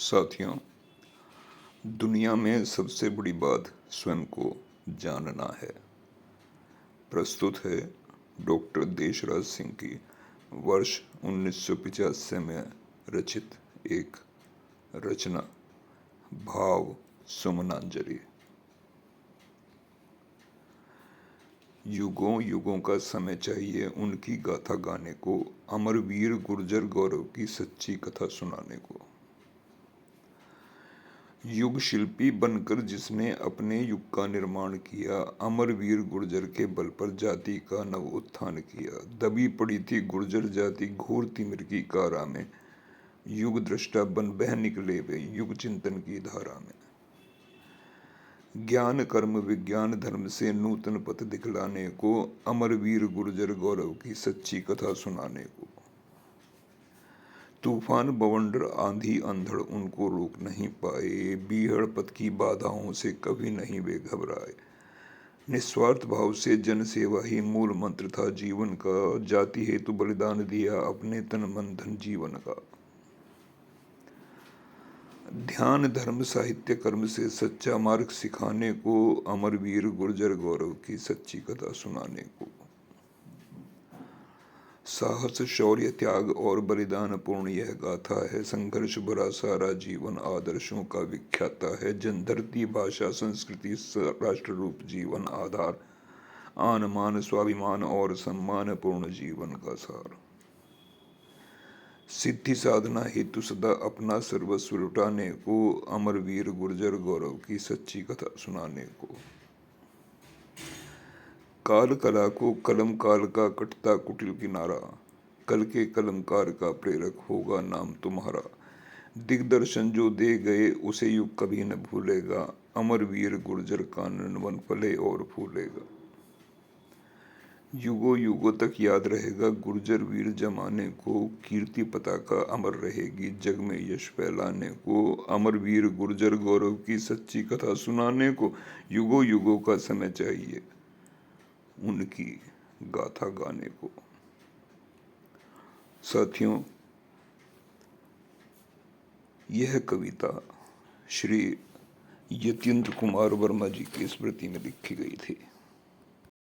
साथियों, दुनिया में सबसे बड़ी बात स्वयं को जानना है। प्रस्तुत है डॉक्टर देशराज सिंह की वर्ष 1985 में रचित एक रचना भाव सुमनांजलि। युगों युगों का समय चाहिए उनकी गाथा गाने को, अमरवीर गुर्जर गौरव की सच्ची कथा सुनाने को। युग शिल्पी बनकर जिसने अपने युग का निर्माण किया, अमरवीर गुर्जर के बल पर जाति का नवोत्थान किया। दबी पड़ी थी गुर्जर जाति घोर तिमिर की कारा में, युग दृष्टा बन बह निकले वे युग चिंतन की धारा में। ज्ञान कर्म विज्ञान धर्म से नूतन पथ दिखलाने को, अमरवीर गुर्जर गौरव की सच्ची कथा सुनाने को। तूफान बवंडर आंधी अंधड़ उनको रोक नहीं पाए, बीहड़ पथ की बाधाओं से कभी नहीं वे घबराए। निस्वार्थ भाव से जन सेवा ही मूल मंत्र था जीवन का, जाति हेतु बलिदान दिया अपने तन मन धन जीवन का। ध्यान धर्म साहित्य कर्म से सच्चा मार्ग सिखाने को, अमरवीर गुर्जर गौरव की सच्ची कथा सुनाने को। साहस शौर्य त्याग और बलिदान पूर्ण यह गाथा है, संघर्ष भरा सारा जीवन आदर्शों का विख्याता है। जनधरती भाषा संस्कृति राष्ट्र रूप जीवन आधार, आन मान स्वाभिमान और सम्मान पूर्ण जीवन का सार। सिद्धि साधना हेतु सदा अपना सर्वस्व लुटाने को, अमरवीर गुर्जर गौरव की सच्ची कथा सुनाने को। काल कला को कलम काल का कटता कुटिल किनारा, कल के कलमकार का प्रेरक होगा नाम तुम्हारा। दिग्दर्शन जो दे गए उसे युग कभी न भूलेगा, अमरवीर गुर्जर कानन वन फले और फूलेगा। युगों युगों तक याद रहेगा गुर्जर वीर जमाने को, कीर्ति पताका अमर रहेगी जग में यश फैलाने को, अमरवीर गुर्जर गौरव की सच्ची कथा सुनाने को। युगों युगों का समय चाहिए उनकी गाथा गाने को। साथियों, यह कविता श्री यतीन्द्र कुमार वर्मा जी की स्मृति में लिखी गई थी।